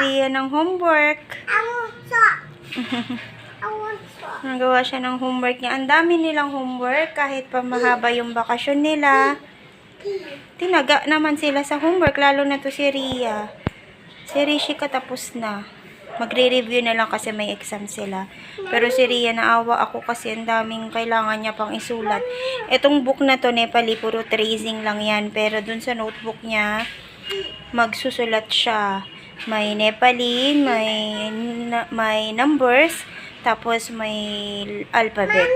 Ria ng homework. Nagawa siya ng homework niya. Ang dami nilang homework kahit pa mahaba yung bakasyon nila. Tinaga naman sila sa homework, lalo na to si Ria. Si Rishika tapos na. Magre-review na lang kasi may exam sila. Pero si Ria, naawa ako kasi ang daming kailangan niya pang isulat. Etong book na to, Nepali, puro tracing lang yan. Pero dun sa notebook niya, magsusulat siya. May Nepali, may numbers, tapos may alphabet.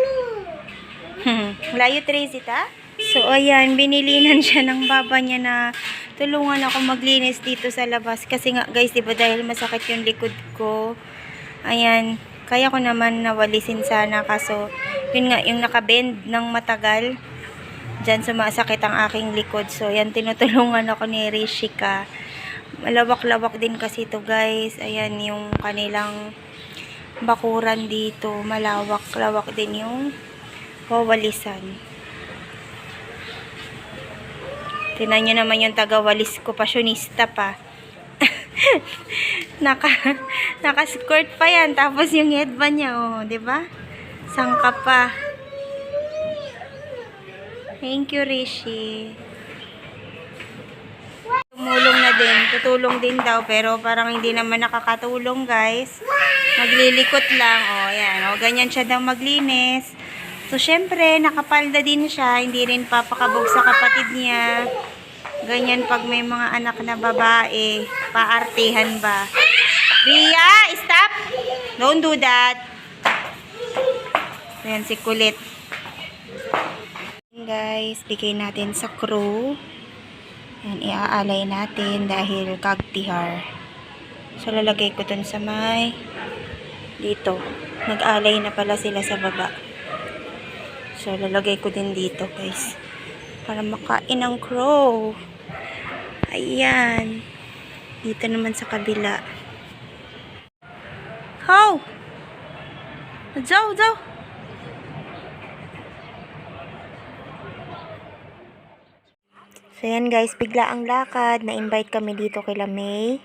Layo trace ita? So, ayan, binilinan siya ng baba niya na tulungan ako maglinis dito sa labas. Kasi nga, guys, diba dahil masakit yung likod ko. Ayan, kaya ko naman nawalisin sana. Kaso, yun nga, yung nakabend ng matagal. Diyan sumasakit ang aking likod. So, ayan, tinutulungan ako ni Rishika. Malawak-lawak din kasi ito, guys. Ayan, yung kanilang bakuran dito. Malawak-lawak din yung wawalisan. Tinan nyo naman yung taga-walis ko, pasyonista pa. Naka-skirt pa yan. Tapos yung headband niya, oh, diba? Sangka pa. Thank you, Rishi. Tumulong na din. Tutulong din daw, pero parang hindi naman nakakatulong, guys. Maglilikot lang. Oh, yan. Oh, ganyan siya daw maglinis. So, syempre, nakapalda din siya. Hindi rin papakabog sa kapatid niya. Ganyan pag may mga anak na babae. Paartihan ba? Ria, stop! Don't do that. Ayan, si kulit. Guys, bigay natin sa crew. Ayan, iaalay natin dahil kagtihar. So, lalagay ko dun sa may dito. Nag-alay na pala sila sa baba. So, lalagay ko din dito, guys. Para makain ang crow. Ayan. Dito naman sa kabila. How? Zaw, zaw. So, ayan, guys. Bigla ang lakad. Na-invite kami dito kila May.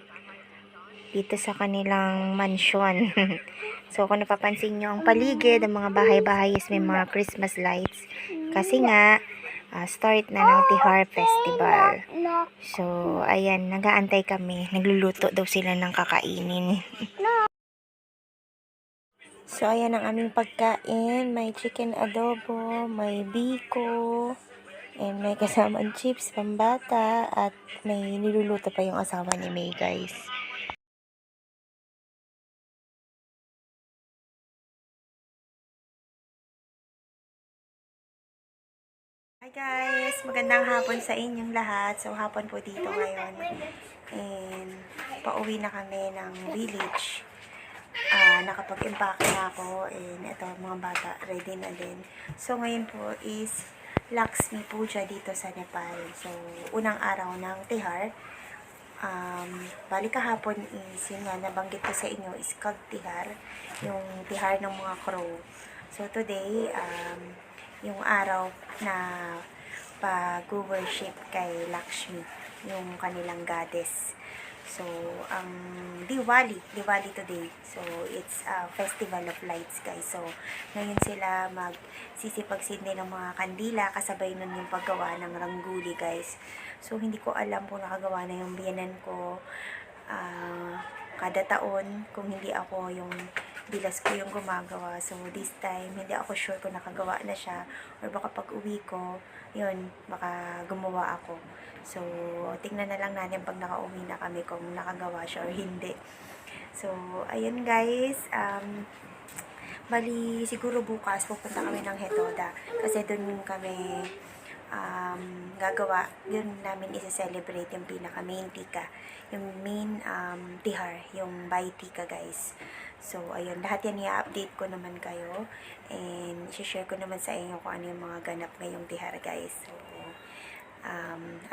Dito sa kanilang mansion. So, kung napapansin nyo, ang paligid, ang mga bahay-bahay is may mga Christmas lights. Kasi nga, start na ng Tihar Festival. So, ayan, nag-aantay kami. Nagluluto daw sila ng kakainin. So, ayan ang aming pagkain. May chicken adobo, may biko, and may kasamang chips, pambata, at may niluluto pa yung asawa ni May, guys. Hi guys! Magandang hapon sa inyong lahat. So, hapon po dito ngayon. And, pauwi na kami ng village. Nakapag-impake na ako. And, ito, mga bata, ready na din. So, ngayon po is Lakshmi Puja dito sa Nepal. So, unang araw ng Tihar. Bali kahapon is, yun nga, nabanggit ko sa inyo, is Kagtihar. Yung Tihar ng mga crow. So, today, yung araw na pag-worship kay Lakshmi, yung kanilang goddess. So, ang Diwali today. So, it's a festival of lights, guys. So, ngayon sila magsisipag-sindi ng mga kandila, kasabay nun yung paggawa ng rangguli, guys. So, hindi ko alam kung nakagawa na yung biyanan ko kada taon, kung hindi ako yung bilas ko yung gumagawa. So, this time, hindi ako sure kung nakagawa na siya, or baka pag uwi ko, yun, baka gumawa ako. So, tingnan na lang natin pag nakauwi na kami kung nakagawa siya or hindi. So, ayun guys, bali, siguro bukas pupunta kami ng Hetoda, kasi dun kami gagawa, yun namin isa-celebrate yung pinaka-main tika, yung main tihar, yung Bai Tika, guys. So, ayun, lahat yan i-update ko naman kayo, and i-share ko naman sa inyo kung ano yung mga ganap ngayong tihar, guys. So,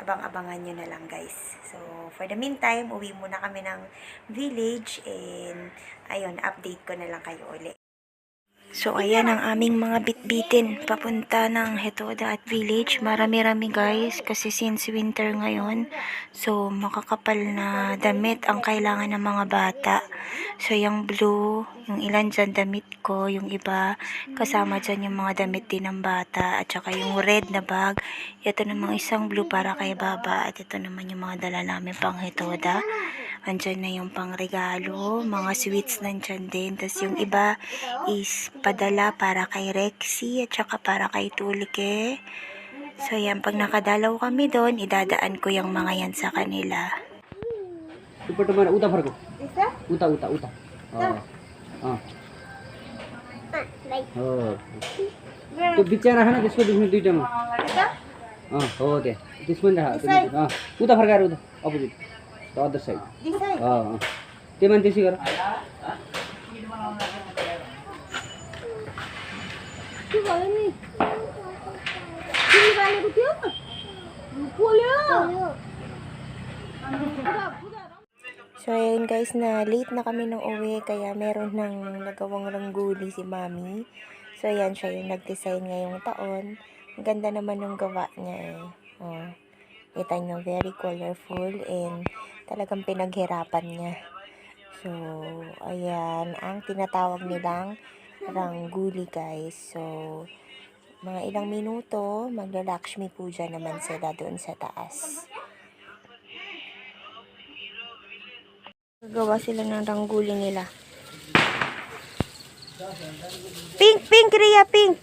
abang-abangan nyo na lang, guys. So, for the meantime, uwi muna kami ng village, and ayun, update ko na lang kayo ulit. So, ayan ang aming mga bitbitin papunta ng Hetoda at Village. Marami-rami guys kasi since winter ngayon. So, makakapal na damit ang kailangan ng mga bata. So, yung blue, yung ilan dyan damit ko, yung iba kasama dyan yung mga damit din ng bata. At saka yung red na bag. Ito namang isang blue para kay Baba. At ito naman yung mga dala namin pang Hetoda. Andyan na yung pangregalo, mga sweets nandyan din. Tapos yung iba is padala para kay Rexy at saka para kay Tulike. So yan, pag nakadalaw kami doon, idadaan ko yung mga yan sa kanila. दुपट्टा मेरा उता फर्को उता उता उता हो त्यो बिचमा राख न त्यसको बिचमा दुईटामा हो त्यहाँ त्यसमा नि राख उता फर्काएर उता अपोजिट द अदर साइड त्यो मान्छे त्यसै गर So, ayun guys, na late na kami nung uwi, kaya meron nang nagawang rangguli si Mami. So, ayan, siya yung nag-design ngayong taon. Ang ganda naman yung gawa niya eh. Oh, kita nyo, very colorful and talagang pinaghirapan niya. So, ayan, ang tinatawag nilang rangguli guys. So, mga ilang minuto, maglalakshmi puja naman sila doon sa taas. Gagawa sila ng rangguli nila. Pink, pink, Ria, pink.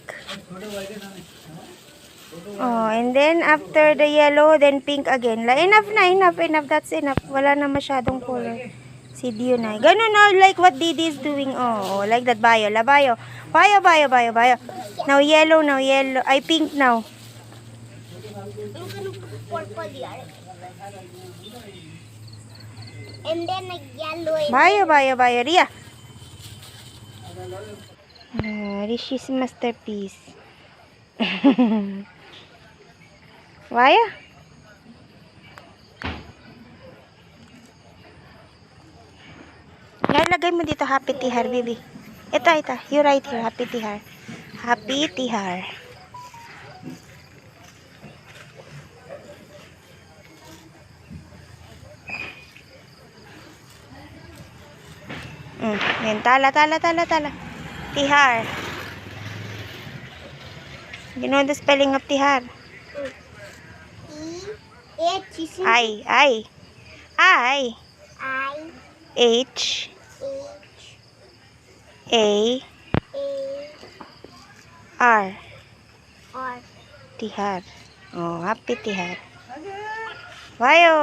Oh, and then after the yellow, then pink again. Enough na, enough. That's enough. Wala na masyadong color. Si Dio na. Ganun, oh, like what Didi is doing. Oh, like that. Bayo. Bayo. Now yellow. Ay, pink now. Purple here. And then a yellow. Bayo, Ria. Rishi's masterpiece. Bayo. Lagay mo dito happy tihar, baby. Ito. You right here, happy tihar. Happy tihar. Yan, tala. Tihar. You know the spelling of tihar? I. H. A. R. Tihar. Oh, happy tihar. Bayo.